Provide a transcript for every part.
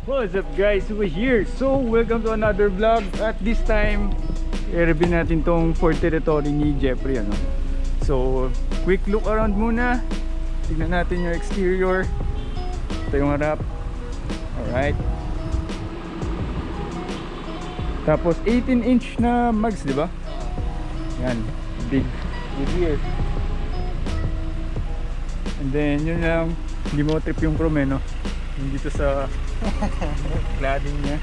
What's up guys, we're here. So welcome to another vlog. At this time i-review natin tong Ford Terrirtory ni Jeffrey, ano. So quick look around muna. Tignan natin yung exterior. Ito yung harap. Alright. Tapos 18-inch na mags, di ba? Yan, big here. And then yun lang, hindi mo trip yung chrome, no? Yung dito sa cladding niya.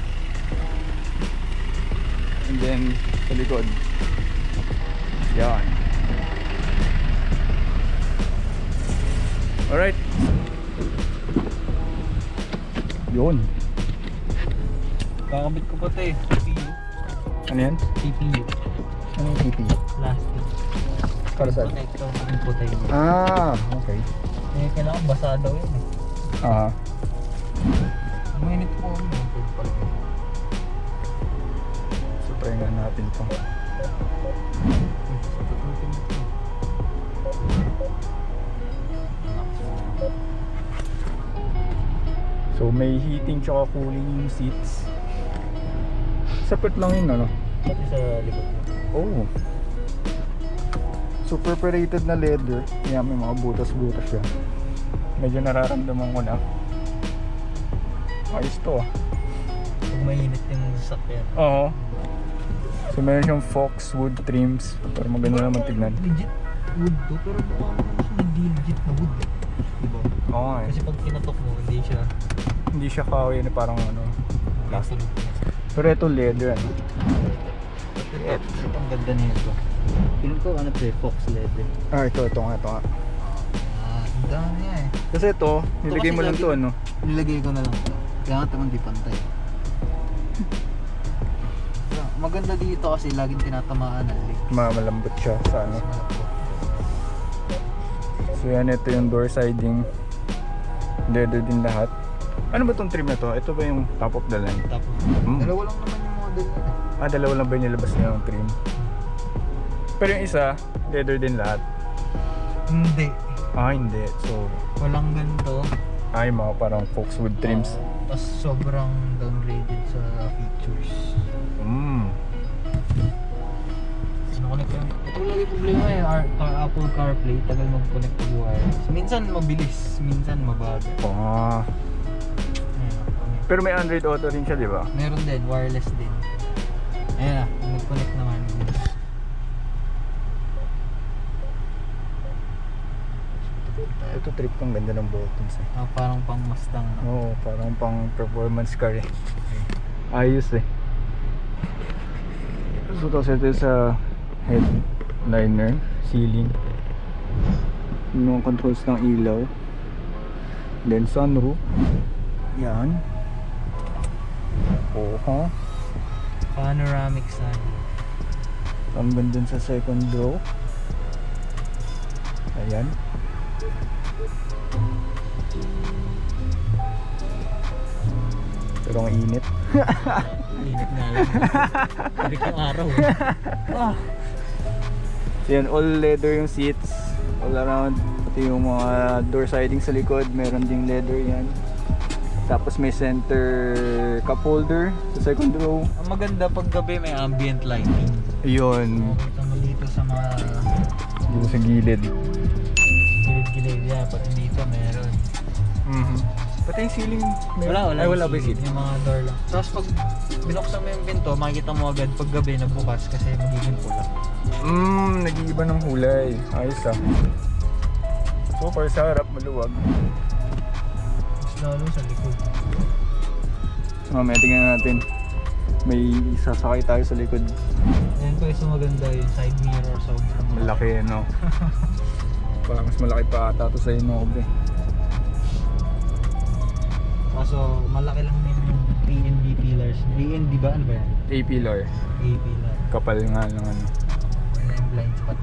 And then sa likod, yan. Alright, yun. Kakabit ko pa ito eh, CPU. Ano yan? CPU. Ano yung CPU? Plastic. Karasal? Connector ng infotainment. Ah, okay. Eh, kailangan basa daw yun eh. Mainit po ako yun. So try nga natin ito. So may heating tsaka cooling yung seats. Separate lang yun, ano? Pati sa likod. Oh, super perforated na leather. Yan, may mga butas-butas yan. Medyo nararamdaman ko na. Ayos to, ah. Pag mainit yung sasakyan. Oo. So meron siyang fox wood trims. Pero maganda naman tignan. Legit wood to, pero mukha mo naman siya hindi legit na wood. Diba? Oo, eh. Kasi pag kinatok mo, Hindi siya kahoy na parang ano, plastic. Pero ito leather, ano. Ang ganda nito. Piling ko ano to eh, fox leather. Ah, ito nga. Ah, ang dami niya eh. Kasi ito, nilagay mo lang to, ano. Nilagay ko na lang ito. Kaya nga naman di pantay. Maganda dito kasi laging tinatamaan ng legs. Malambot siya sa ano. So yan, ito yung door siding. Leather din lahat. Ano ba tong trim na to? Ito ba yung top of the line? Tapos, dalawa lang naman yung model nila eh. Ah, dalawa lang ba yung nilabas niya yung trim? Pero yung isa, leather din lahat? Hindi. Ah, hindi. So, Walang ganito. ay mga parang foxwood trims. Tapos sobrang downgraded sa features. Nakonect lang. Ito lagi problema eh, Apple CarPlay, tagal mag-connect ng wireless. Minsan mabilis, minsan mabagal. Ah. Ayan, Pero may Android Auto rin siya, di ba? meron din, wireless din. Ayan na, nag-connect naman. Ito trip kong ganda ng buttons eh. Ah, parang pang Mustang. No? Oo, parang pang performance car eh. Ayos eh. So tapos ito sa headliner, ceiling, yung controls ng ilaw, then sunroof, yan. Oha, Panoramic sun. hanggang dun sa second row. Ayan. Pero ang init. Init na lang. Hindi ko araw. Ah. So yan, all leather yung seats all around, pati yung mga door siding sa likod, meron ding leather yan. Tapos may center cup holder sa second row. Ang maganda pag gabi may ambient lighting. Ayun, Makita mo dito sa mga dito sa gilid. gilid-gilid yan. Pati dito meron. Pati yung ceiling meron. Wala Ay, wala ba yung yung ceiling? yung mga door lang. Tapos pag binuksan mo yung pinto, makikita mo agad pag gabi nagbukas kasi magiging pula. Nag-iiba ng kulay. Ayos ah. So far sa harap maluwag. Mas lalo sa likod. So mamaya tingnan natin. May sasakay tayo sa likod. Ayan pa isa maganda yung side mirror, sobrang Malaki, no? Parang mas malaki pa ata ito sa INNOVA. Kaso malaki lang din yung PNB pillars. PNB ba? Ano ba yan? A pillar. A pillar. Kapal nga ng ano. Wala yung blind spot.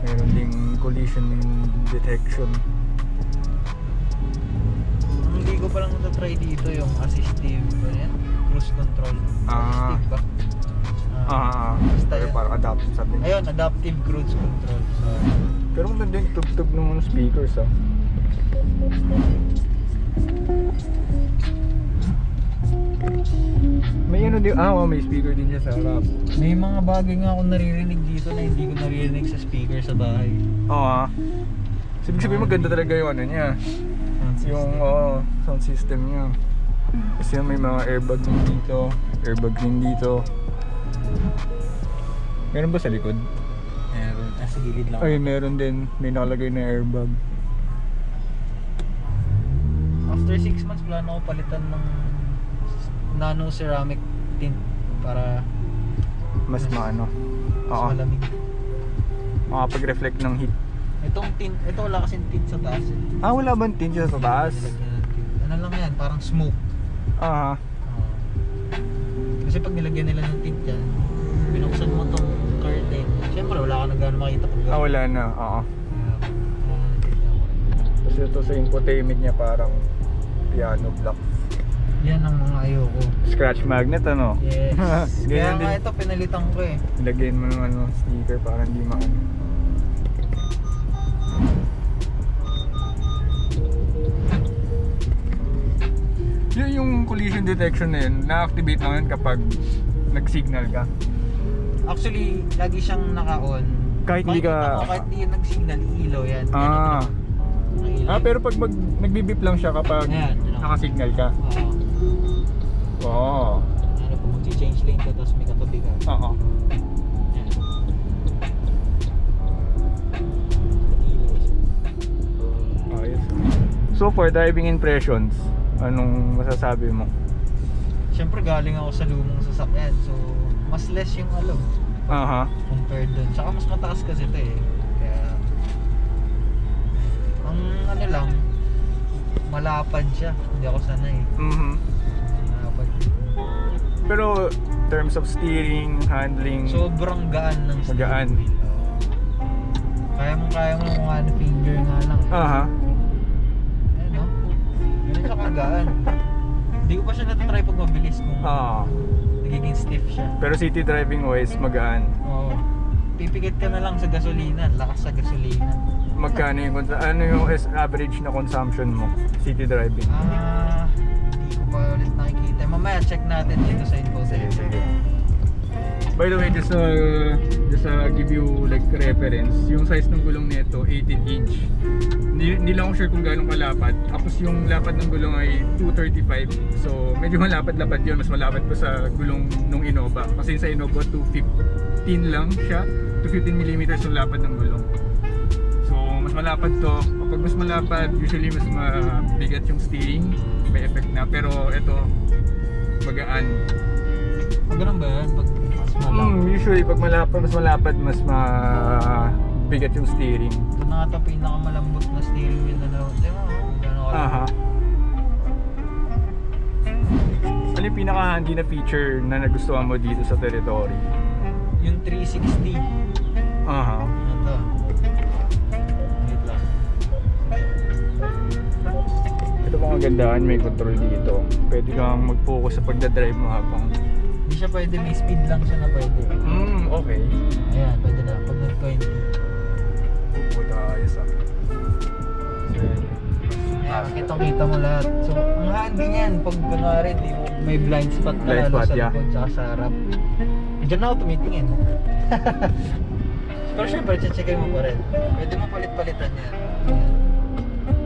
Meron ding collision detection. Hindi ko pa lang natatry dito yung assistive, ano yan? Cruise control. Assistive ba? Basta Basta parang adaptive sabi. Ayun, adaptive cruise control. So, Pero maganda yung tugtog ng mga speakers ah. May ano din, may speaker din siya sa harap. May mga bagay nga akong naririnig dito na hindi ko naririnig sa speaker sa bahay. Oo ah. So, ibig sabihin maganda talaga yung ano niya. Yung sound system niya. Kasi may mga airbag din dito, airbag din dito. Meron ba sa likod? Meron. Sa gilid lang. Ay, meron din. May nakalagay na airbag. After 6 months, plano ko palitan ng nano ceramic tint para Mas maano. mas Oo. malamig. Makapag-reflect ng heat. Itong tint, ito wala kasing tint sa taas. Wala bang tint siya sa taas? Nilagyan ng tint. Ano lang yan, parang smoke. Ah, Kasi pag nilagyan nila ng tint yan, binuksan mo tong curtain. Siyempre wala ka na gano'n makita pag wala na. Oo. tignan ko rin. Kasi ito sa infotainment niya parang piano block. Yan ang mga ayoko. Scratch magnet ano? Yes. Kaya Ganyan nga din. ito pinalitan ko eh. Ilagyan mo ng sticker para hindi maano. Yung collision detection na yun, na-activate lang yun kapag nag-signal ka. Actually, lagi siyang naka-on. Kahit hindi ka... Makikita mo, kahit hindi yun nag-signal, ilaw yan. Pero pag nagbibip lang siya kapag Ayan, nakasignal ka. Oo. Ano po, mag-change lane ka tapos may katabi ka. Oo. Ayan. Ilaw siya. Ayos. So for driving impressions, anong masasabi mo? Siyempre galing ako sa lumang sasakyan, so mas less yung alo compared dun. Tsaka mas mataas kasi ito eh. Kaya ang ano lang, malapad siya. Hindi ako sanay. Malapad. Pero terms of steering, handling, Sobrang gaan ng steering Magaan. wheel. Kaya mo kung ano finger nga lang. Ayun no? Ganun siya kagaan. Hindi ko pa siya natatry pag mabilis kung nagiging stiff siya. Pero city driving wise, magaan. Oo. Pipikit ka na lang sa gasolina, lakas sa gasolina. Magkano yung ano yung average na consumption mo city driving? Hindi ko pa ulit nakikita. Mamaya check natin dito sa INFOTAINMENT. Sige. By the way, just give you like reference, yung size ng gulong nito 18 inch. Hindi lang ako sure kung gaano kalapad. Tapos yung lapad ng gulong ay 235. So medyo malapad-lapad yun. Mas malapad pa sa gulong nung INNOVA. Kasi sa INNOVA 215 lang siya. 215mm yung lapad ng gulong. So mas malapad to. Kapag mas malapad, usually mas mabigat yung steering. May effect na. Pero ito, magaan. Ganun ba yan? Pag mas malapad? Usually pag mas malapad, mas mabigat yung steering. Ito na ata pinakamalambot na steering wheel na naroon. Diba? Gano'n ka. Ano yung pinaka-handy na feature na nagustuhan mo dito sa Terrirtory? Yung 360. Ito. Wait lang. Ito mga gandaan, may control dito. Pwede kang mag-focus sa pagdadrive mo habang... Hindi siya pwede, may speed lang siya na pwede. Okay. Ayan, pwede na. Pag nag-20. Pupunta ayos ah. Ayan, kitang-kita mo lahat. So, ang handy niyan, pag kunwari, di mo may blind spot ka Blind lalo spot, sa yeah. likod tsaka sa harap. Diyan na ako tumitingin. Pero syempre, checkin mo pa rin. Pwede mo palit-palitan yan.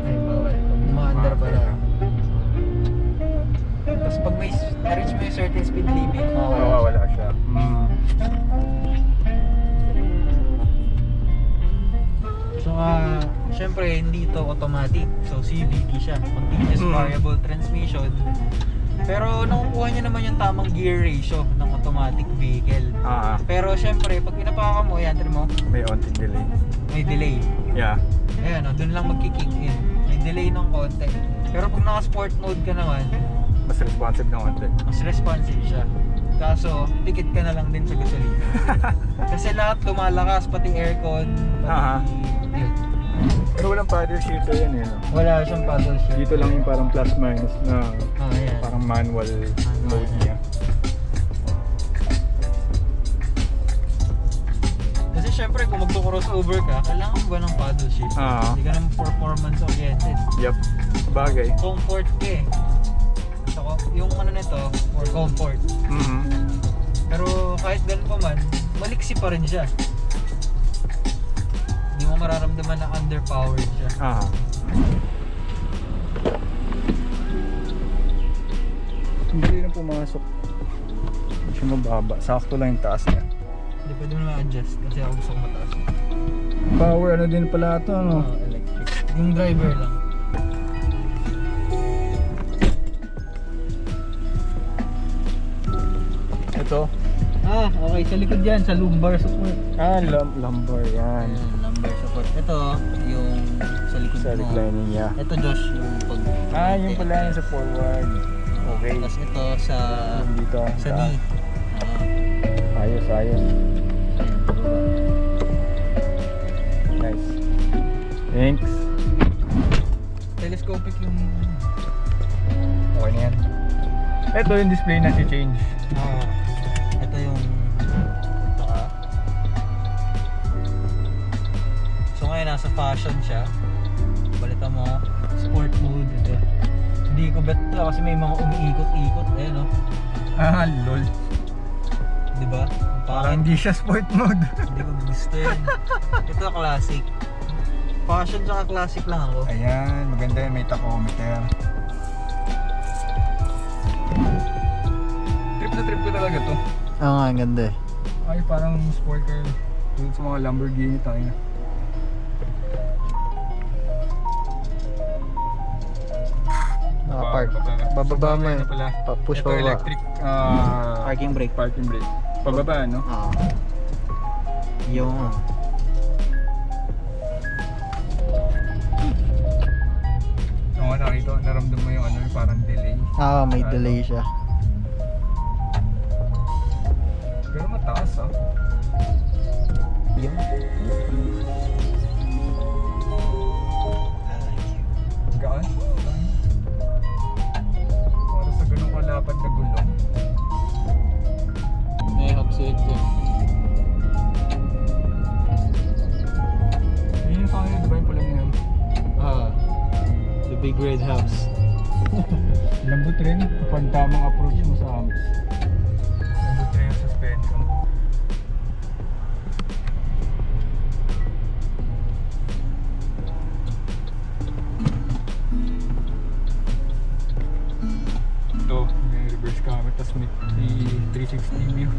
Ay, bawal. Pag umaandar pala. Tapos pag may na-reach mo yung certain speed limit, Wala siya. So, syempre, hindi ito automatic. So, CVT siya. Continuous variable transmission. Pero nakukuha niya naman yung tamang gear ratio ng automatic vehicle. Pero syempre, pag pinapakan mo, yan, mo, May onting delay. may delay. Yeah. Ayan, dun lang magkikick in. May delay ng konti. Pero pag naka-sport mode ka naman, Mas responsive na konti. mas responsive siya. Kaso, pikit ka na lang din sa gasolina. Kasi lahat lumalakas, pati aircon, pati yun. Pero walang paddle shift yan eh. No? Wala siyang paddle shift. Dito lang yung parang plus minus na Ayan. parang manual mode niya. Kasi syempre kung magko-crossover ka, kailangan mo ba ng paddle shift? Hindi ka naman performance oriented. Yup, bagay. Comfort ka eh. So, yung ano nito, for comfort. Pero kahit ganun pa man, maliksi pa rin siya. Hindi mo mararamdaman na underpowered siya. Hindi na pumasok. Hindi siya mababa. Sakto lang yung taas niya. Hindi pwede mo na adjust kasi ako gusto ko mataas. Power ano din pala ito, ano? Electric. Yung driver lang. Ito? Okay. Sa likod yan, sa lumbar support. Lumbar yan. Lumbar support. Ito, yung sa likod Sa mo. reclining niya. Ito, Josh, yung pag... Yung pala yan sa forward. Okay. Tapos ito sa... Yung dito. Sa knee. Ayos. Nice. Thanks. Telescopic yung... Okay na yan. Ito yung display na si-change. Ito yung... Ito ka. So ngayon nasa fashion siya. Balitan mo, sport mode. Ito. Hindi ko bet to kasi may mga umiikot-ikot. Ayan o. Lol. Diba? Parang hindi siya sport mode. Hindi ko gusto yun. Ito classic. Fashion tsaka classic lang ako. Ayan, maganda yun. May tachometer. Trip na trip ko talaga to. Oo nga, ang ganda eh. Ay, parang sport car. Tulad sa mga Lamborghini tayo. Naka-park. Bababa mo eh. Push ito pa baba. electric Parking brake. parking brake. Pababa, no? Yung... Oo, nakita, naramdam mo yung ano, yung parang delay. may delay siya. Pero mataas, Yung... Gaan? Para sa ganung kalapad na gulong. May hub switch dyan. Yun yung kanya, diba yung pala na yan? The big red house. Lambot rin kapag tamang approach mo sa humps. Lambot rin yung suspension. Ito, may reverse camera, tapos may 360 view.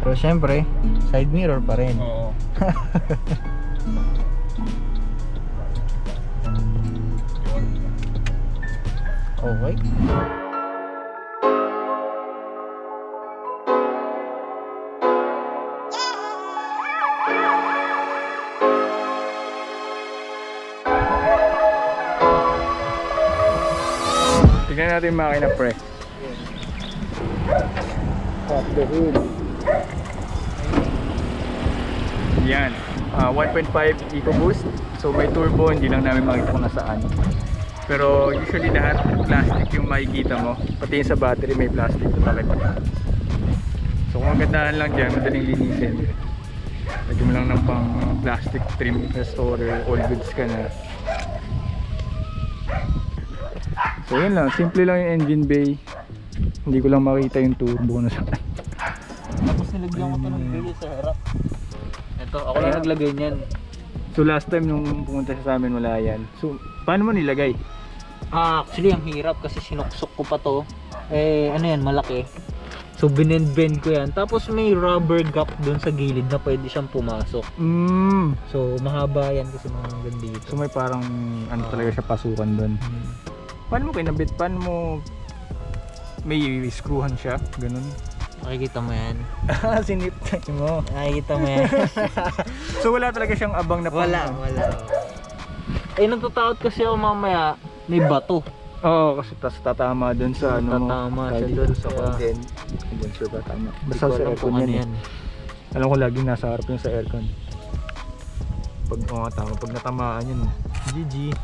Pero syempre, side mirror pa rin. Oo. Okay. Tignan natin yung makina, pre. Pop the hood. Yan. 1.5 EcoBoost. So may turbo, hindi lang namin makita kung nasaan. Pero usually lahat plastic yung makikita mo. Pati yung sa battery may plastic sa takip. So kung magandaan lang dyan, madaling linisin. Lagyan mo lang ng pang plastic trim restorer, all goods ka na. So yun lang, simple lang yung engine bay. Hindi ko lang makita yung turbo na sa Tapos nilagyan ko pa ng bilyo sa harap. Ito, ako lang naglagay niyan. So last time nung pumunta siya sa amin wala yan. So paano mo nilagay? Actually ang hirap kasi sinuksok ko pa to. Ano yan, malaki. So binend-bend ko yan. Tapos may rubber gap dun sa gilid na pwede siyang pumasok. So mahaba yan kasi mga hanggang dito. So may parang ano talaga siya pasukan dun. Paano mo kinabit? Paano mo may screwhan siya? Ganun. Makikita mo yan. Sinip mo. Nakikita mo yan. So wala talaga siyang abang na Wala. Natatakot kasi ako mamaya may bato. Oo, kasi tatama dun sa ano mo. Tatama siya dun sa condenser ba tama? Basta Basta sa aircon ano yan. Alam ko laging nasa harap yung sa aircon. Pag tama, pag natamaan yun, GG.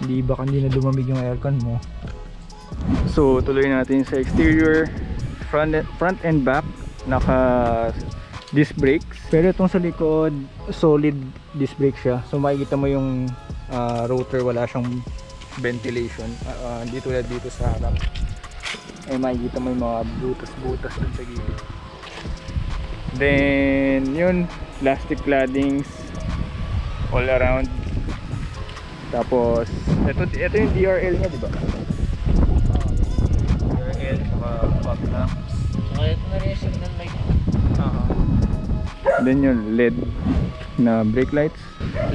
Di baka hindi na lumamig yung aircon mo. So tuloy natin sa exterior, front and back. naka disc brakes. Pero itong sa likod, solid disc brake siya. So makikita mo yung rotor, wala siyang ventilation. Dito na dito sa harap. Ay makikita mo yung mga butas-butas dun sa gilid. Then yun, plastic claddings all around. Tapos ito yung DRL nya, di ba? DRL saka fog lamps. Saka ito na rin yung signal light. Then yung LED na brake lights.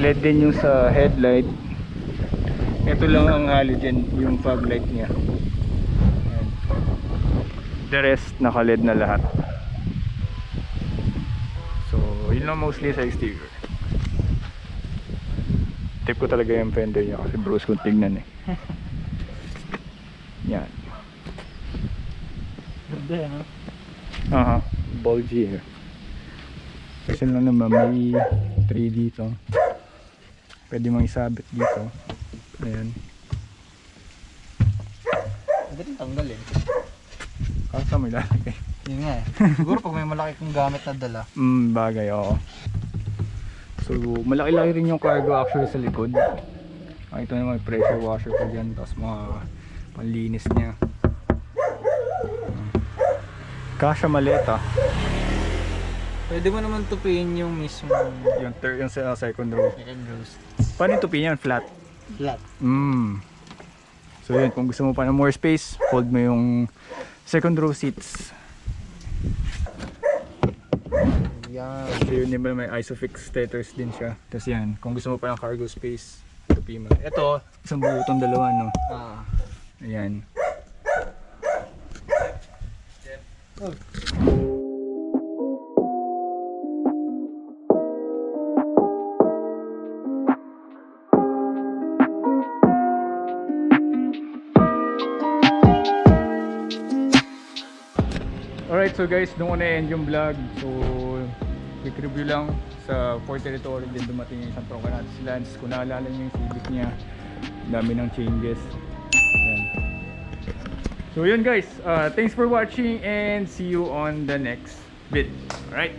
LED din yung sa headlight. Ito lang ang halogen, yung fog light niya. Ayan. The rest naka LED na lahat. So yun lang mostly sa exterior. Tip ko talaga yung fender niya kasi bros kung tignan eh. Yan. Ganda yan, Aha, bulgy eh. Kasi lang naman may 3 dito. Pwede mong isabit dito. Ayan. Pwede rin tanggal eh. Kasa may lalagay. Yun nga eh. Siguro pag may malaki kong gamit na dala. Bagay, oo. So malaki-laki rin yung cargo actually sa likod. Ito naman may pressure washer pa dyan. Tapos mga panlinis niya. Kasha maleta. Pwede mo naman tupiin yung mismo Yung sa second row. second rows. Paano yung tupiin yan? Flat? Flat. So yun, kung gusto mo pa ng more space, fold mo yung second row seats. Yan. So yun, may isofix teters din siya. Tapos yan, kung gusto mo pa ng cargo space, tupi mo. Ito, isang buo itong dalawa, no? Ayan. Alright, so guys, doon ko na-end yung vlog. So, quick review lang sa Ford Terrirtory din dumating yung isang trongka natin si Lance. Kung naalala niyo yung Civic niya, dami ng changes. Ayan. So yun guys, thanks for watching and see you on the next vid. Alright.